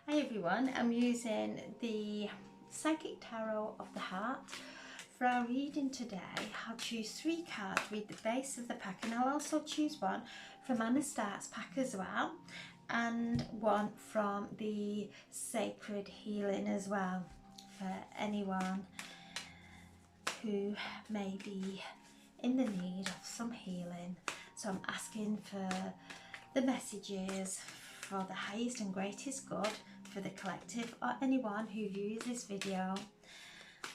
Hi everyone, I'm using the Psychic Tarot of the Heart. For our reading today, I'll choose 3 cards with the base of the pack, and I'll also choose one from Anna Stark's pack as well, and one from the Sacred Healing as well, for anyone who may be in the need of some healing. So I'm asking for the messages for the highest and greatest good for the collective or anyone who views this video.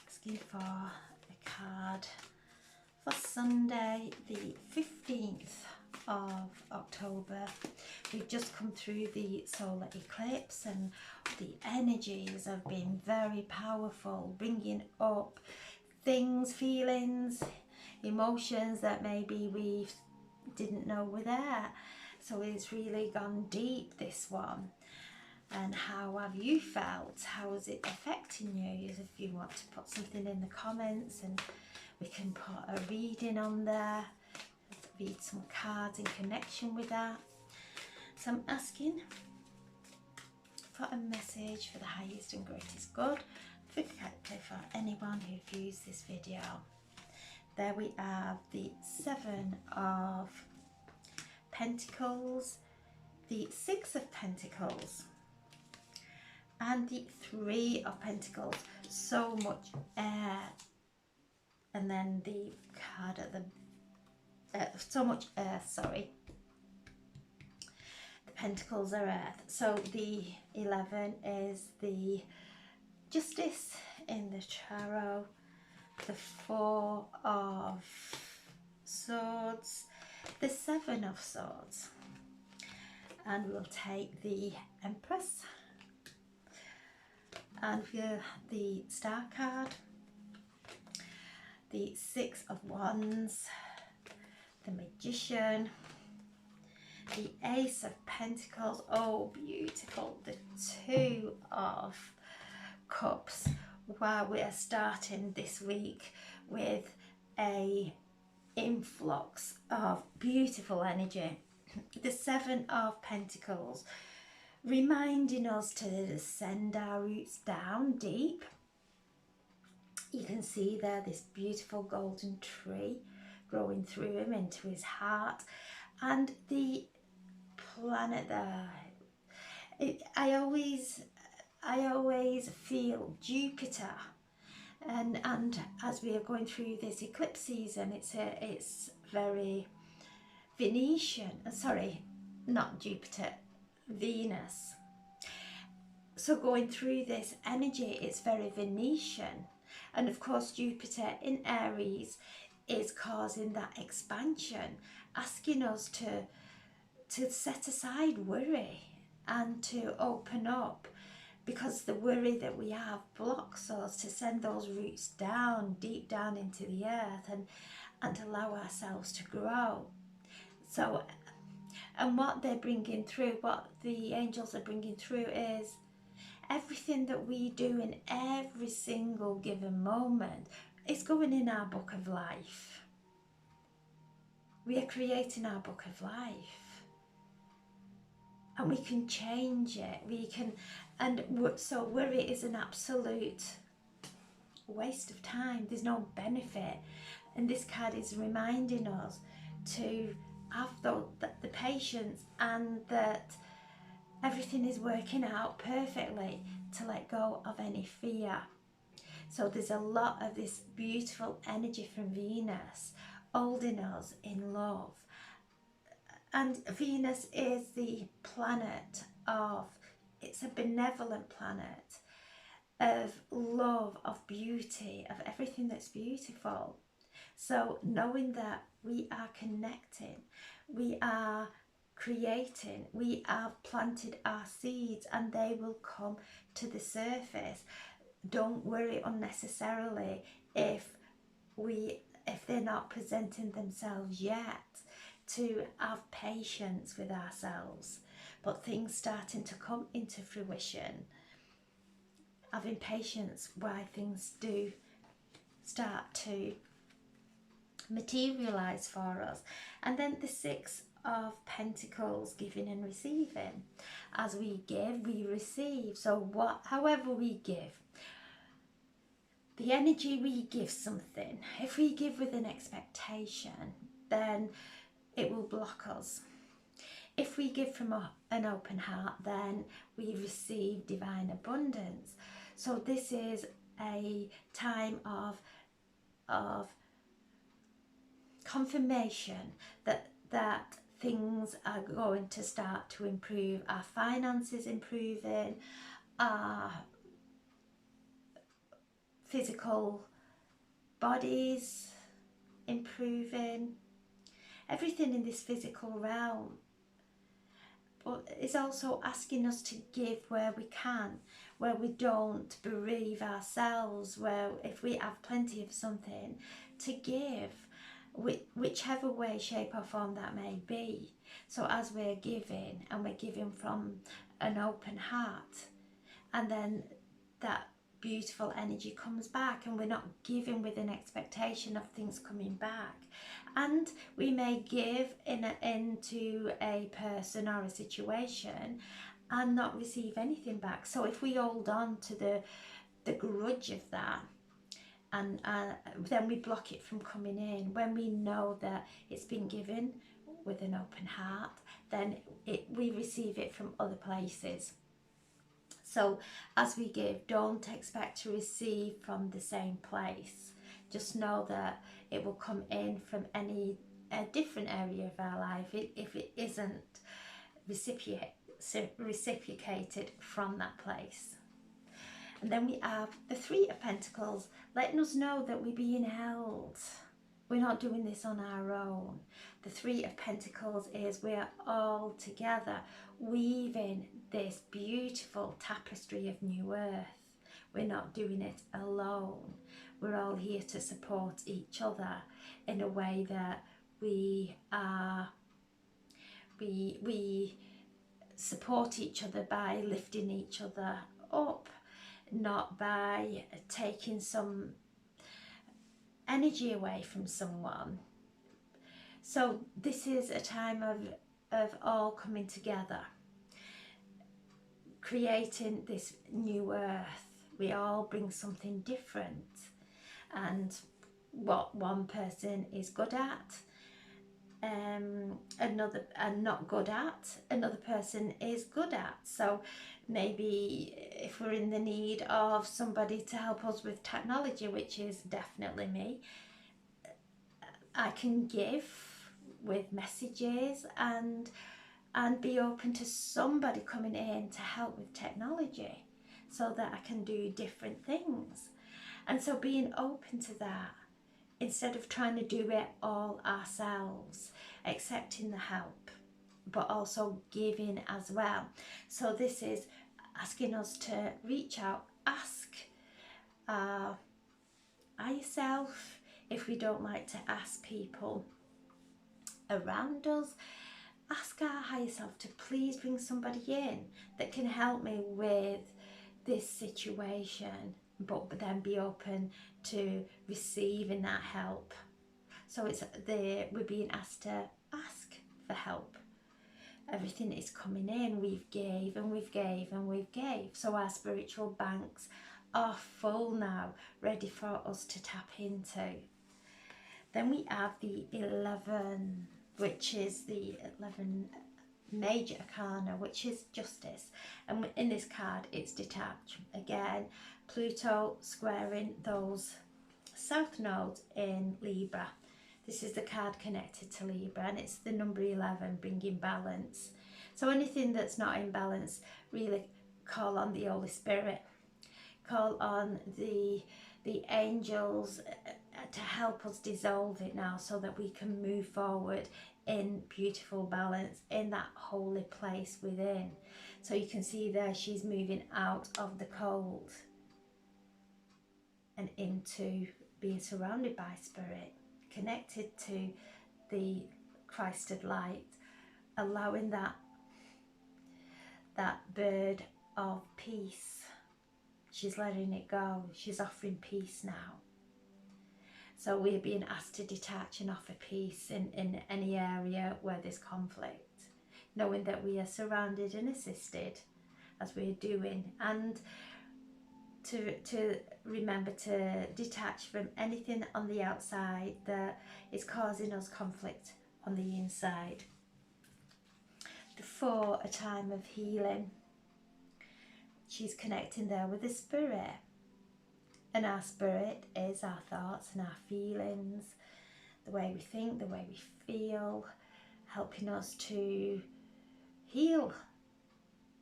Asking for a card for Sunday the 15th of October. We've just come through the solar eclipse and the energies have been very powerful, bringing up things, feelings, emotions that maybe we didn't know were there. So it's really gone deep, this one. And how have you felt? How is it affecting you? If you want to put something in the comments, and we can put a reading on there, read some cards in connection with that. So I'm asking for a message for the highest and greatest good for anyone who views this video. There we have the 7 of Pentacles, the 6 of Pentacles, and the 3 of Pentacles. So much air, and then the card at the so much earth, sorry. The Pentacles are earth. So the 11 is the Justice in the Tarot, the 4 of Swords, the 7 of Swords, and we'll take the Empress, and for the Star card, the 6 of Wands, the Magician, the Ace of Pentacles, oh beautiful, the 2 of Cups. Wow, we are starting this week with a influx of beautiful energy. The 7 of Pentacles, reminding us to send our roots down deep. You can see there this beautiful golden tree growing through him into his heart, and the planet there. I always feel Jupiter, and as we are going through this eclipse season, it's very Venetian. Sorry, not Jupiter, Venus. So going through this energy, it's very Venetian, and of course Jupiter in Aries is causing that expansion, asking us to set aside worry and to open up, because the worry that we have blocks us to send those roots down, deep down into the earth, and allow ourselves to grow. So, and what they're bringing through, what the angels are bringing through, is everything that we do in every single given moment is going in our book of life. We are creating our book of life, and we can change it. We can, and so worry is an absolute waste of time. There's no benefit, and this card is reminding us to have the patience, and that everything is working out perfectly, to let go of any fear. So there's a lot of this beautiful energy from Venus holding us in love. And Venus is the planet of, it's a benevolent planet of love, of beauty, of everything that's beautiful. So knowing that we are connecting, we are creating, we have planted our seeds, and they will come to the surface. Don't worry unnecessarily if they're not presenting themselves yet. To have patience with ourselves, but things starting to come into fruition. Having patience while things do start to materialize for us. And then the 6 of Pentacles, giving and receiving. As we give, we receive. So however we give, the energy we give something, if we give with an expectation, then it will block us. If we give from an open heart, then we receive divine abundance. So this is a time of confirmation that things are going to start to improve. Our finances improving, our physical bodies improving, everything in this physical realm. But it's also asking us to give where we can, where we don't bereave ourselves, where if we have plenty of something, to give, whichever way, shape or form that may be. So as we're giving, and we're giving from an open heart, and then that beautiful energy comes back, and we're not giving with an expectation of things coming back. And we may give into a person or a situation and not receive anything back. So if we hold on to the grudge of that, and then we block it from coming in. When we know that it's been given with an open heart, then we receive it from other places. So as we give, don't expect to receive from the same place. Just know that it will come in from a different area of our life if it isn't reciprocated from that place. And then we have the Three of Pentacles, letting us know that we're being held. We're not doing this on our own. The Three of Pentacles is we are all together weaving this beautiful tapestry of new earth. We're not doing it alone. We're all here to support each other in a way that we support each other by lifting each other up, not by taking some energy away from someone. So this is a time of all coming together, creating this new earth. We all bring something different, and what one person is good at, another and not good at, another person is good at. So maybe if we're in the need of somebody to help us with technology, which is definitely me, I can give with messages and be open to somebody coming in to help with technology so that I can do different things. And so being open to that, instead of trying to do it all ourselves, accepting the help, but also giving as well. So this is asking us to reach out, ask yourself. If we don't like to ask people around us, ask our higher self to please bring somebody in that can help me with this situation, but then be open to receiving that help. So we're being asked to ask for help. Everything is coming in. We've gave and we've gave and we've gave. So our spiritual banks are full now, ready for us to tap into. Then we have the 11, which is the 11 major arcana, which is justice. And in this card, it's detached. Again, Pluto squaring those south nodes in Libra. This is the card connected to Libra, and it's the number 11, bringing balance. So anything that's not in balance, really call on the Holy Spirit. Call on the angels to help us dissolve it now, so that we can move forward in beautiful balance in that holy place within. So you can see there she's moving out of the cold and into being surrounded by spirit, connected to the Christed light, allowing that bird of peace. She's letting it go. She's offering peace now. So we're being asked to detach and offer peace in any area where there's conflict, knowing that we are surrounded and assisted as we're doing, and to remember to detach from anything on the outside that is causing us conflict on the inside. For a time of healing, she's connecting there with the spirit, and our spirit is our thoughts and our feelings, the way we think, the way we feel, helping us to heal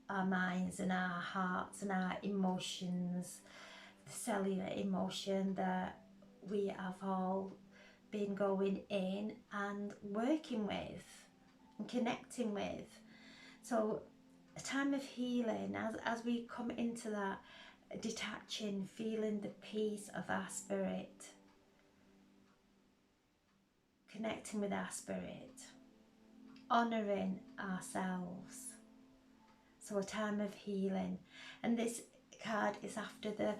our minds and our hearts and our emotions, the cellular emotion that we have all been going in and working with and connecting with. So a time of healing, as we come into that detaching, feeling the peace of our spirit, connecting with our spirit, honouring ourselves. So a time of healing. And this card is after the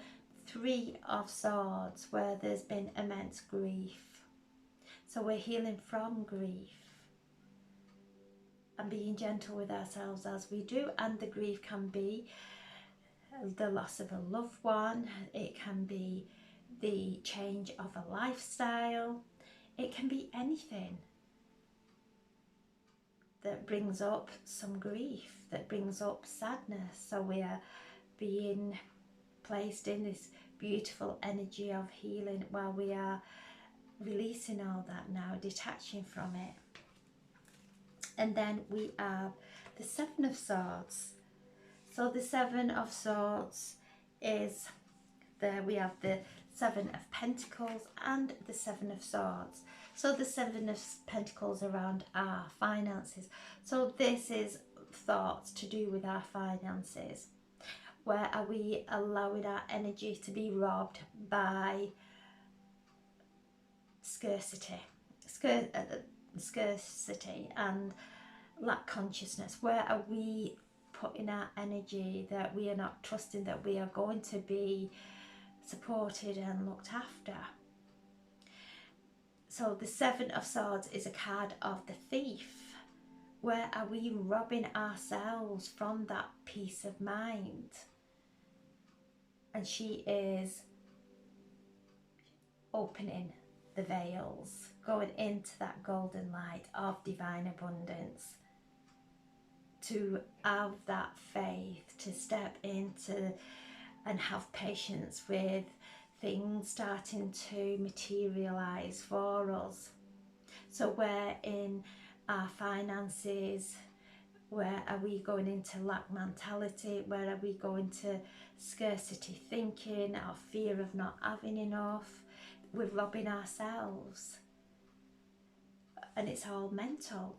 Three of Swords, where there's been immense grief. So we're healing from grief and being gentle with ourselves as we do. And the grief can be the loss of a loved one, it can be the change of a lifestyle, it can be anything that brings up some grief, that brings up sadness. So we are being placed in this beautiful energy of healing while we are releasing all that now, detaching from it. And then we have the Seven of Swords. So the Seven of Swords is we have the Seven of Pentacles and the Seven of Swords. So the Seven of Pentacles around our finances. So this is thoughts to do with our finances. Where are we allowing our energy to be robbed by scarcity and lack consciousness? Where are we putting our energy that we are not trusting that we are going to be supported and looked after? So the Seven of Swords is a card of the thief. Where are we robbing ourselves from that peace of mind? And she is opening the veils, going into that golden light of divine abundance, to have that faith, to step into and have patience with things starting to materialize for us. So where in our finances, where are we going into lack mentality? Where are we going to scarcity thinking, our fear of not having enough? We're robbing ourselves, and it's all mental.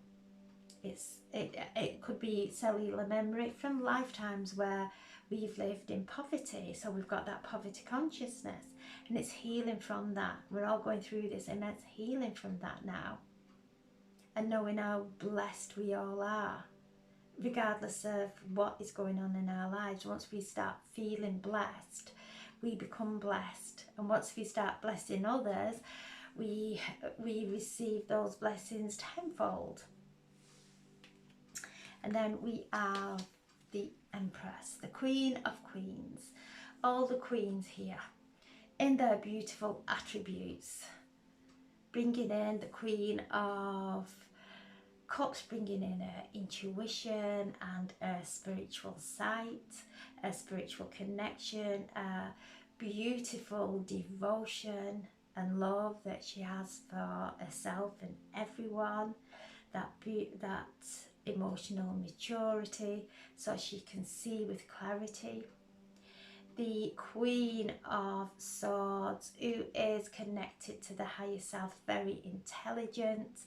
It could be cellular memory from lifetimes where we've lived in poverty, so we've got that poverty consciousness, and it's healing from that. We're all going through this immense healing from that now, and knowing how blessed we all are, regardless of what is going on in our lives. Once we start feeling blessed, we become blessed, and once we start blessing others, we receive those blessings tenfold. And then we have the Empress, the Queen of Queens. All the queens here in their beautiful attributes, bringing in the Queen of Cups, bringing in her intuition and her spiritual sight, a spiritual connection, a beautiful devotion and love that she has for herself and everyone, that emotional maturity so she can see with clarity. The Queen of Swords, who is connected to the higher self, very intelligent,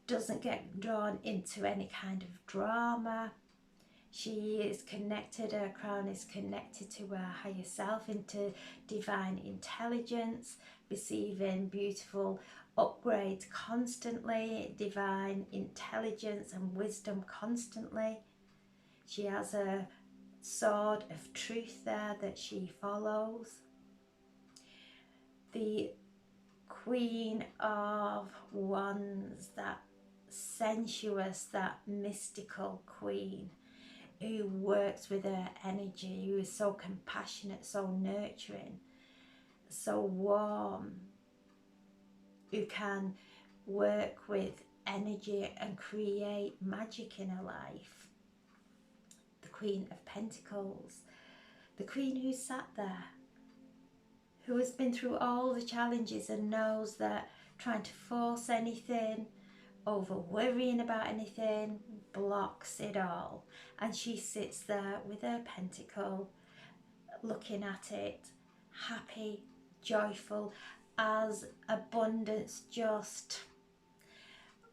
doesn't get drawn into any kind of drama. She is connected, her crown is connected to her higher self, into divine intelligence, receiving beautiful upgrades constantly, divine intelligence and wisdom constantly. She has a sword of truth there that she follows. The Queen of Wands, that sensuous, that mystical queen who works with her energy, who is so compassionate, so nurturing, so warm, who can work with energy and create magic in her life. The Queen of Pentacles, the queen who sat there, who has been through all the challenges and knows that trying to force anything, over worrying about anything, blocks it all. And she sits there with her pentacle, looking at it, happy, joyful, as abundance just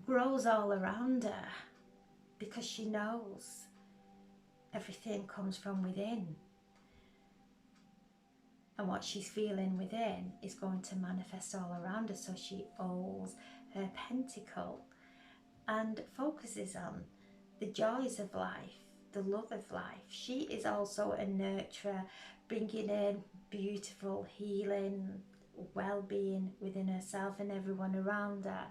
grows all around her, because she knows everything comes from within. And what she's feeling within is going to manifest all around her. So she holds her pentacle and focuses on the joys of life, the love of life. She is also a nurturer, bringing in beautiful healing, well-being within herself and everyone around her.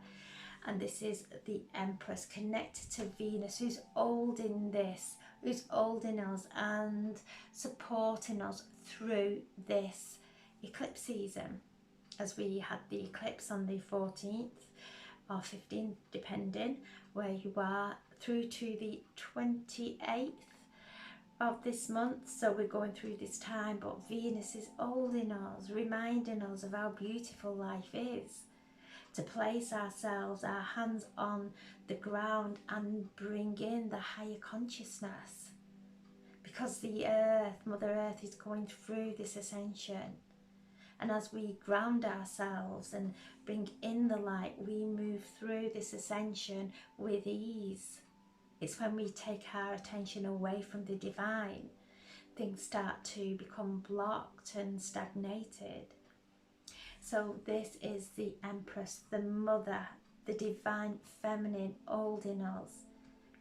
And this is the Empress, connected to Venus, who's holding this, who's holding us and supporting us through this eclipse season. As we had the eclipse on the 14th or 15th, depending where you are, through to the 28th of this month. So we're going through this time, but Venus is holding us, reminding us of how beautiful life is, to place ourselves, our hands on the ground and bring in the higher consciousness, because the earth, Mother Earth, is going through this ascension. And as we ground ourselves and bring in the light, we move through this ascension with ease. It's when we take our attention away from the divine, things start to become blocked and stagnated. So this is the Empress, the Mother, the divine feminine, holding us,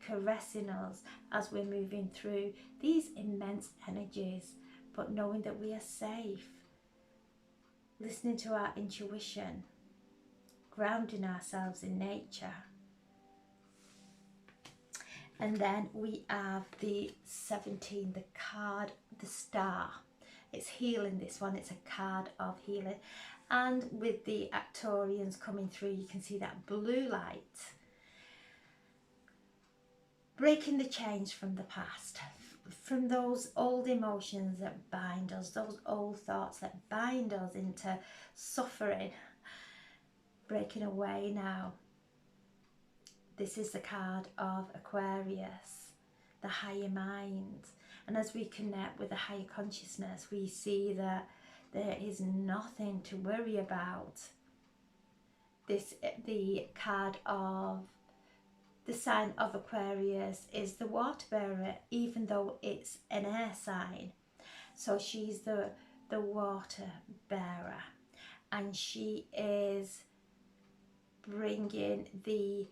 caressing us as we're moving through these immense energies, but knowing that we are safe, listening to our intuition, grounding ourselves in nature. And then we have the 17, the card, the Star. It's healing, this one. It's a card of healing. And with the Arcturians coming through, you can see that blue light. Breaking the chains from the past, from those old emotions that bind us, those old thoughts that bind us into suffering. Breaking away now. This is the card of Aquarius, the higher mind. And as we connect with the higher consciousness, we see that there is nothing to worry about. The card of the sign of Aquarius is the water bearer, even though it's an air sign. So she's the water bearer, and she is bringing the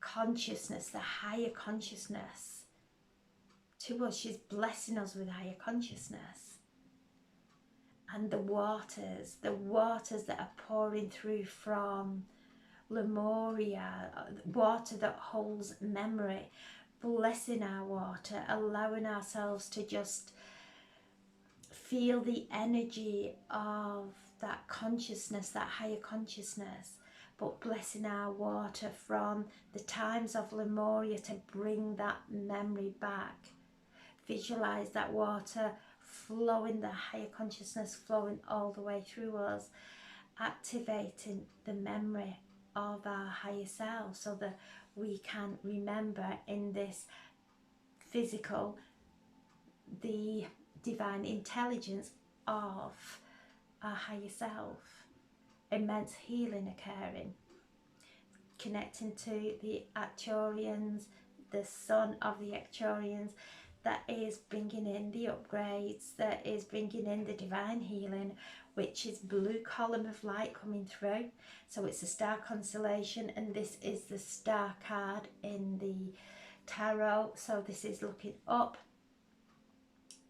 consciousness, the higher consciousness to us. She's blessing us with higher consciousness. And the waters that are pouring through from Lemuria, water that holds memory, blessing our water, allowing ourselves to just feel the energy of that consciousness, that higher consciousness, but blessing our water from the times of Lemuria to bring that memory back. Visualize that water flowing, the higher consciousness flowing all the way through us, activating the memory of our higher self, so that we can remember in this physical the divine intelligence of our higher self. Immense healing occurring, connecting to the Arcturians, the son of the Arcturians, that is bringing in the upgrades, that is bringing in the divine healing, which is blue column of light coming through. So it's a star constellation, and this is the star card in the tarot. So this is looking up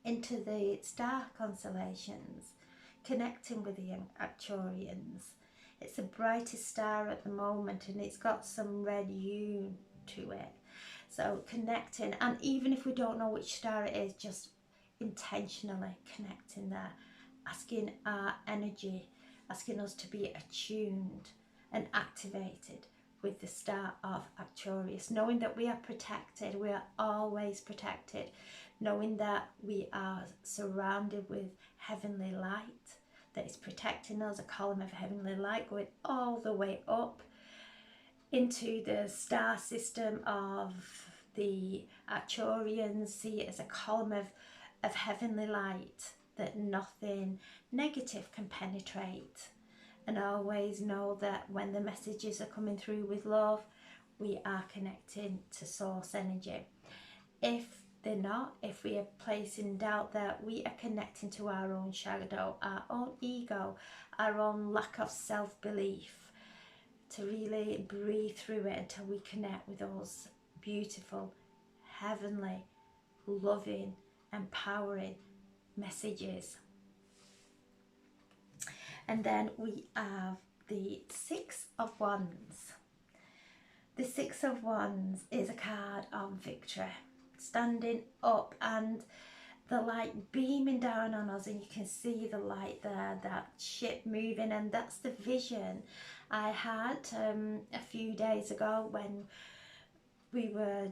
into the star constellations, connecting with the Arcturians. It's the brightest star at the moment, and it's got some red hue to it. So connecting, and even if we don't know which star it is, just intentionally connecting there, asking our energy, asking us to be attuned and activated with the star of Arcturus, knowing that we are protected, we are always protected, knowing that we are surrounded with heavenly light that is protecting us, a column of heavenly light going all the way up into the star system of the Arcturians. See it as a column of heavenly light that nothing negative can penetrate. And always know that when the messages are coming through with love, we are connecting to source energy. If they're not, if we are placing doubt, that we are connecting to our own shadow, our own ego, our own lack of self-belief, to really breathe through it until we connect with those beautiful, heavenly, loving, empowering messages. And then we have the Six of Wands. The Six of Wands is a card of victory, standing up and the light beaming down on us, and you can see the light there, that ship moving, and that's the vision I had a few days ago when I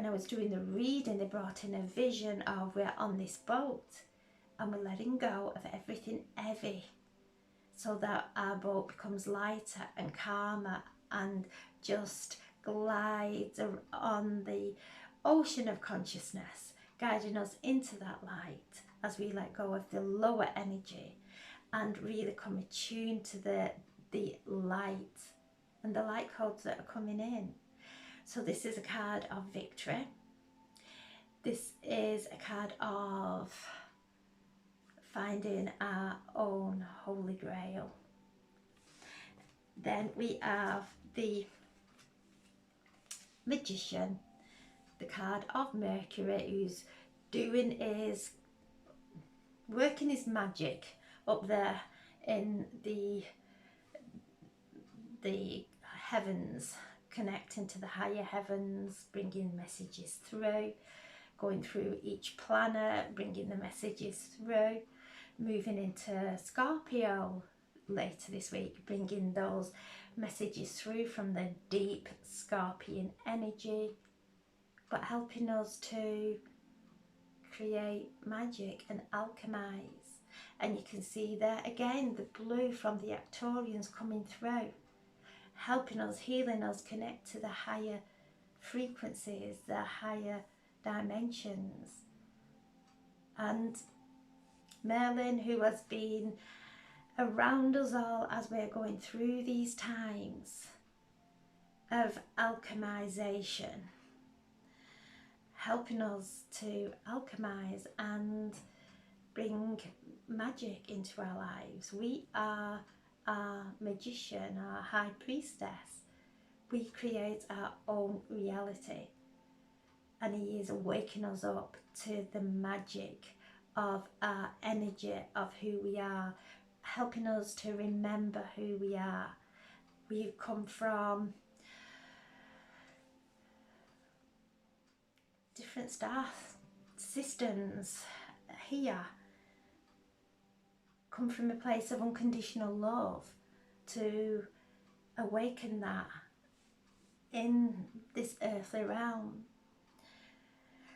was doing the reading. They brought in a vision of we're on this boat and we're letting go of everything heavy so that our boat becomes lighter and calmer and just glides on the ocean of consciousness, guiding us into that light as we let go of the lower energy and really come attuned to the light and the light codes that are coming in. So this is a card of victory. This is a card of finding our own holy grail. Then we have the Magician, the card of Mercury, who's working his magic up there in the heavens, connecting to the higher heavens, bringing messages through, going through each planet, bringing the messages through, moving into Scorpio later this week, bringing those messages through from the deep Scorpion energy, but helping us to create magic and alchemize. And you can see there again the blue from the Arcturians coming through, helping us, healing us, connect to the higher frequencies, the higher dimensions. And Merlin, who has been around us all as we're going through these times of alchemization, helping us to alchemize and bring magic into our lives. We are our magician, our high priestess. We create our own reality, and he is waking us up to the magic of our energy, of who we are, helping us to remember who we are. We've come from different star systems here, come from a place of unconditional love, to awaken that in this earthly realm.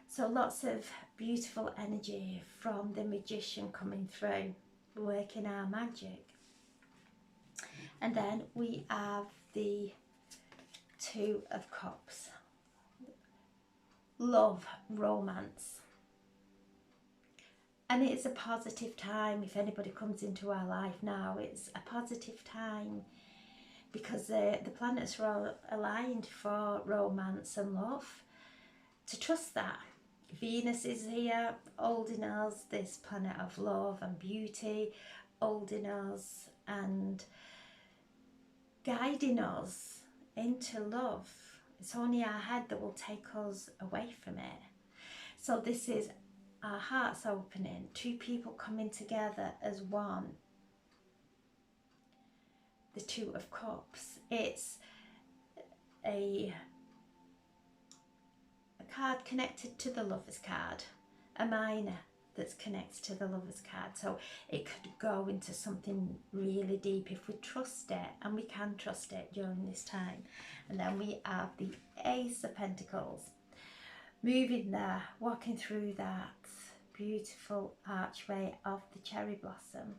So lots of beautiful energy from the Magician coming through, working our magic. And then we have the Two of Cups. Love, romance. And it's a positive time. If anybody comes into our life now, it's a positive time because the planets are all aligned for romance and love. To trust that. Venus is here, holding us, this planet of love and beauty, holding us and guiding us into love. It's only our head that will take us away from it. So this is our hearts opening, two people coming together as one. The Two of Cups. It's a card connected to the Lover's card, a minor that's connected to the Lover's card. So it could go into something really deep if we trust it, and we can trust it during this time. And then we have the Ace of Pentacles. Moving there, walking through that beautiful archway of the cherry blossom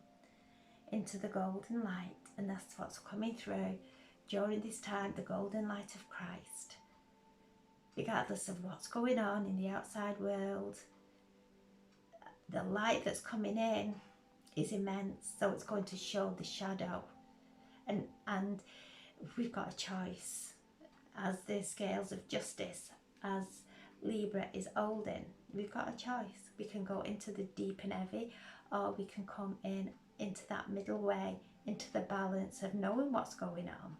into the golden light. And that's what's coming through during this time, the golden light of Christ. Regardless of what's going on in the outside world, the light that's coming in is immense, so it's going to show the shadow. And we've got a choice as the scales of justice, as Libra is holding. We've got a choice. We can go into the deep and heavy, or we can come into that middle way, into the balance of knowing what's going on,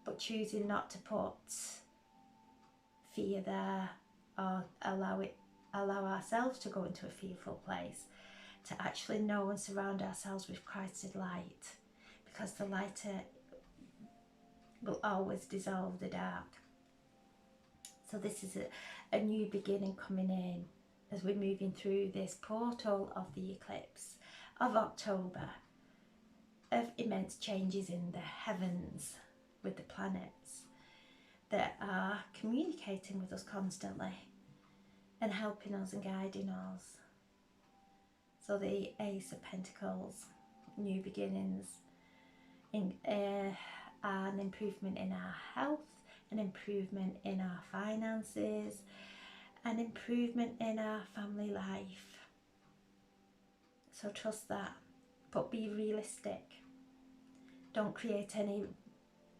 but choosing not to put fear there, or allow ourselves to go into a fearful place, to actually know and surround ourselves with Christ's light, because the light will always dissolve the dark. So this is a new beginning coming in as we're moving through this portal of the eclipse of October, of immense changes in the heavens with the planets that are communicating with us constantly and helping us and guiding us. So the Ace of Pentacles, new beginnings, an improvement in our health, an improvement in our finances, an improvement in our family life. So trust that, but be realistic. Don't create any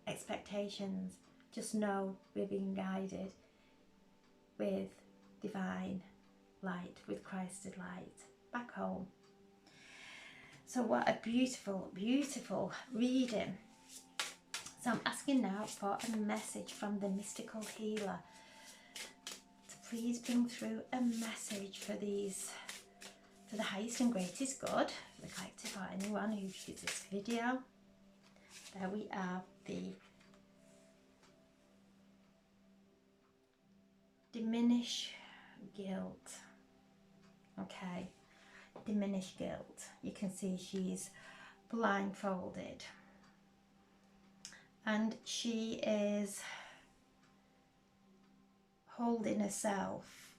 expectations. Just know we're being guided with divine light, with Christ's light back home. So what a beautiful, beautiful reading. So I'm asking now for a message from the mystical healer to please bring through a message for these, for the highest and greatest good, for the collective, or anyone who views this video. There we are, the diminish guilt. Okay, diminish guilt. You can see she's blindfolded and she is holding herself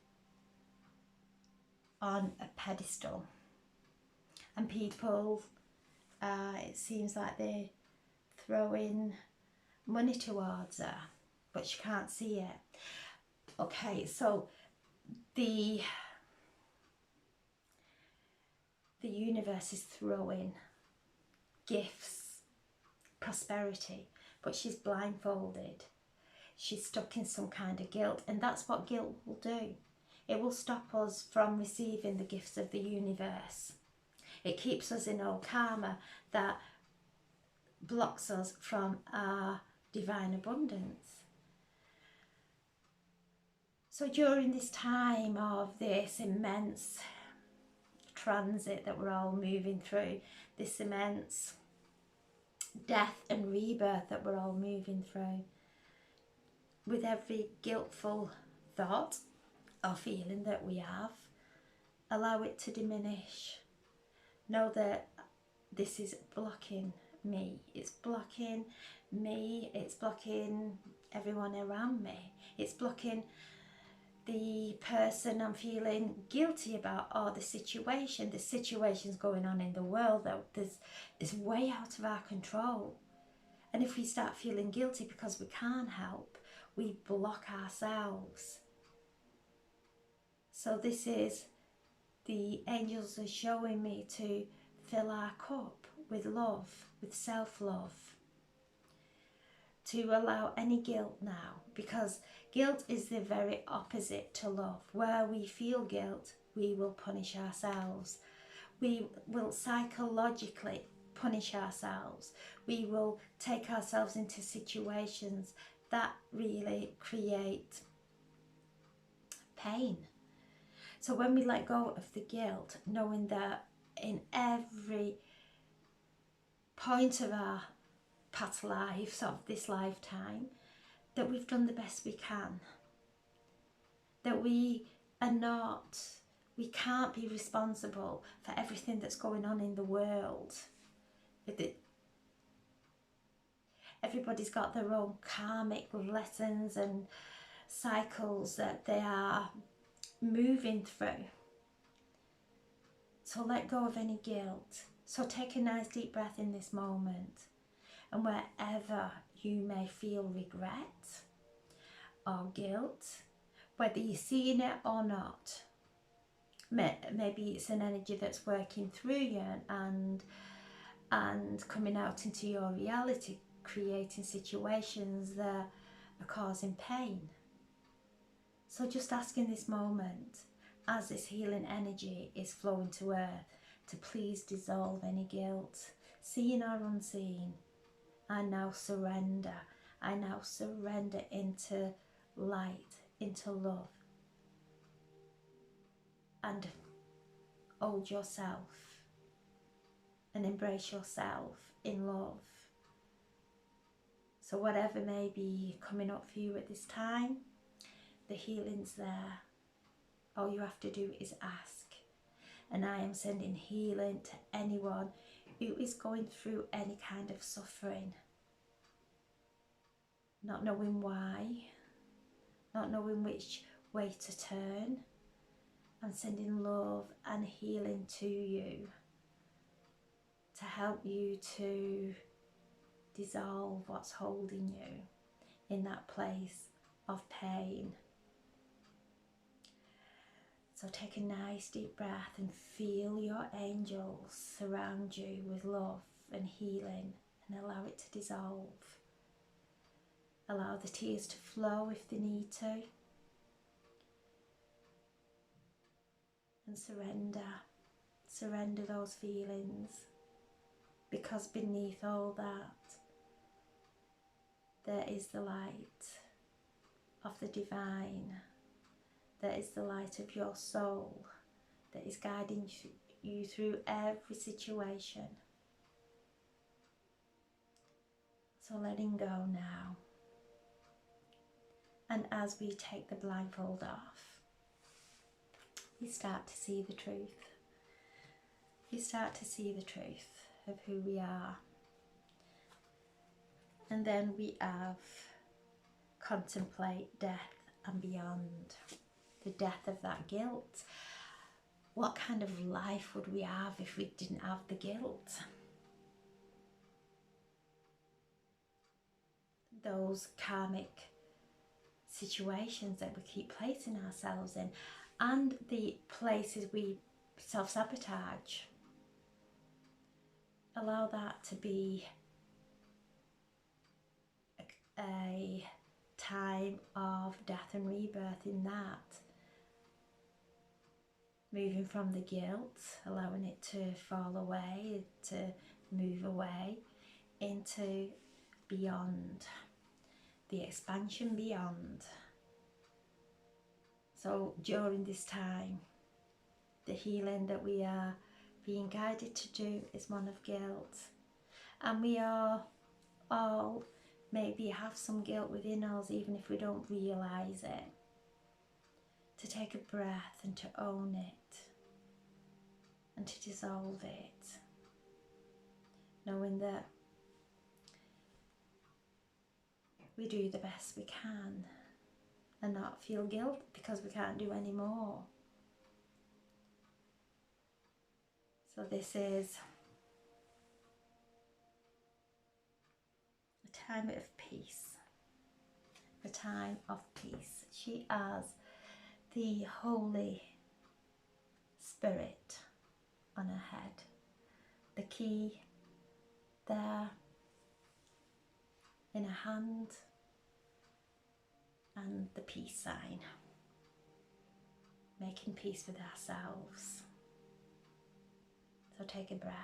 on a pedestal, and people, it seems like they're throwing money towards her, but she can't see it. Okay, so the universe is throwing gifts, prosperity, but she's blindfolded. She's stuck in some kind of guilt, and that's what guilt will do. It will stop us from receiving the gifts of the universe. It keeps us in old karma that blocks us from our divine abundance. So during this time of this immense transit that we're all moving through, this immense death and rebirth that we're all moving through, with every guiltful thought or feeling that we have, allow it to diminish. Know that this is blocking me. It's blocking me. It's blocking everyone around me. It's blocking the person I'm feeling guilty about, or the situation's going on in the world that is way out of our control. And if we start feeling guilty because we can't help, we block ourselves. So this is, the angels are showing me to fill our cup with love, with self-love, to allow any guilt now, because guilt is the very opposite to love. Where we feel guilt, we will punish ourselves. We will psychologically punish ourselves. We will take ourselves into situations that really create pain. So when we let go of the guilt, knowing that in every point of our past lives, of this lifetime, that we've done the best we can, that we can't be responsible for everything that's going on in the world. Everybody's got their own karmic lessons and cycles that they are moving through. So let go of any guilt. So take a nice deep breath in this moment, and wherever you may feel regret or guilt, whether you're seeing it or not, maybe it's an energy that's working through you and coming out into your reality, creating situations that are causing pain. So just ask in this moment, as this healing energy is flowing to earth, to please dissolve any guilt, seen or unseen. I now surrender. I now surrender into light, into love. And hold yourself and embrace yourself in love. So whatever may be coming up for you at this time, the healing's there. All you have to do is ask. And I am sending healing to anyone who is going through any kind of suffering, not knowing why, not knowing which way to turn. I'm sending love and healing to you to help you to dissolve what's holding you in that place of pain. So take a nice deep breath and feel your angels surround you with love and healing, and allow it to dissolve. Allow the tears to flow if they need to. And surrender those feelings, because beneath all that, there is the light of the divine. There is the light of your soul that is guiding you through every situation. So letting go now. And as we take the blindfold off, we start to see the truth. We start to see the truth of who we are. And then we have contemplate death and beyond. The death of that guilt. What kind of life would we have if we didn't have the guilt? Those karmic situations that we keep placing ourselves in, and the places we self-sabotage. Allow that to be a time of death and rebirth in that. Moving from the guilt, allowing it to fall away, to move away into beyond, the expansion beyond. So during this time, the healing that we are being guided to do is one of guilt. And we are all maybe have some guilt within us, even if we don't realise it. To take a breath and to own it and to dissolve it, knowing that we do the best we can and not feel guilt because we can't do any more. So this is a time of peace, a time of peace. She has the Holy Spirit on her head, the key there in her hand, and the peace sign, making peace with ourselves. So take a breath.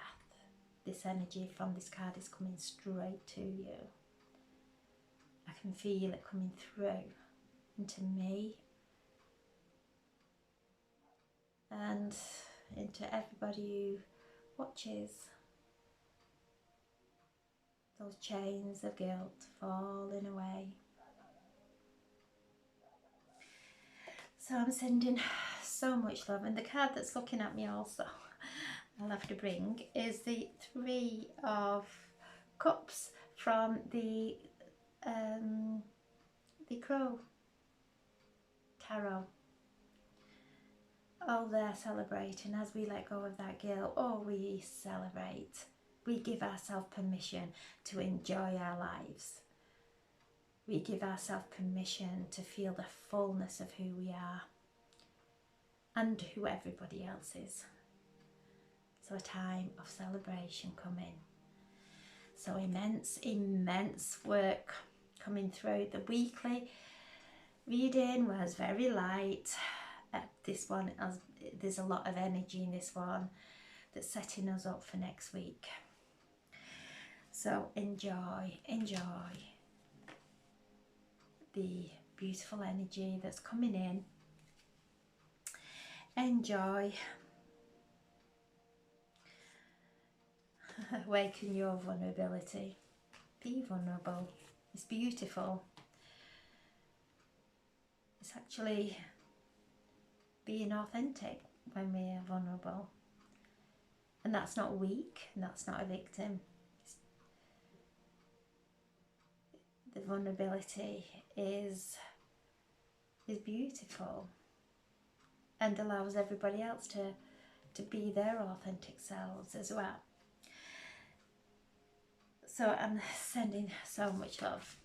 This energy from this card is coming straight to you. I can feel it coming through into me. and into everybody who watches. Those chains of guilt falling away. So I'm sending so much love, and the card that's looking at me also, I'll have to bring, is the Three of Cups from the Crow Tarot. Oh, they're celebrating as we let go of that guilt. Oh, we celebrate. We give ourselves permission to enjoy our lives. We give ourselves permission to feel the fullness of who we are and who everybody else is. So a time of celebration coming. So immense work coming through. The weekly reading was very light. This one, there's a lot of energy in this one that's setting us up for next week. So enjoy the beautiful energy that's coming in. Enjoy. Awaken your vulnerability. Be vulnerable. It's beautiful. It's actually being authentic when we are vulnerable. And that's not weak, and that's not a victim. The vulnerability is beautiful and allows everybody else to be their authentic selves as well. So I'm sending so much love.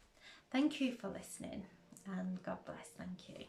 Thank you for listening, and God bless. Thank you.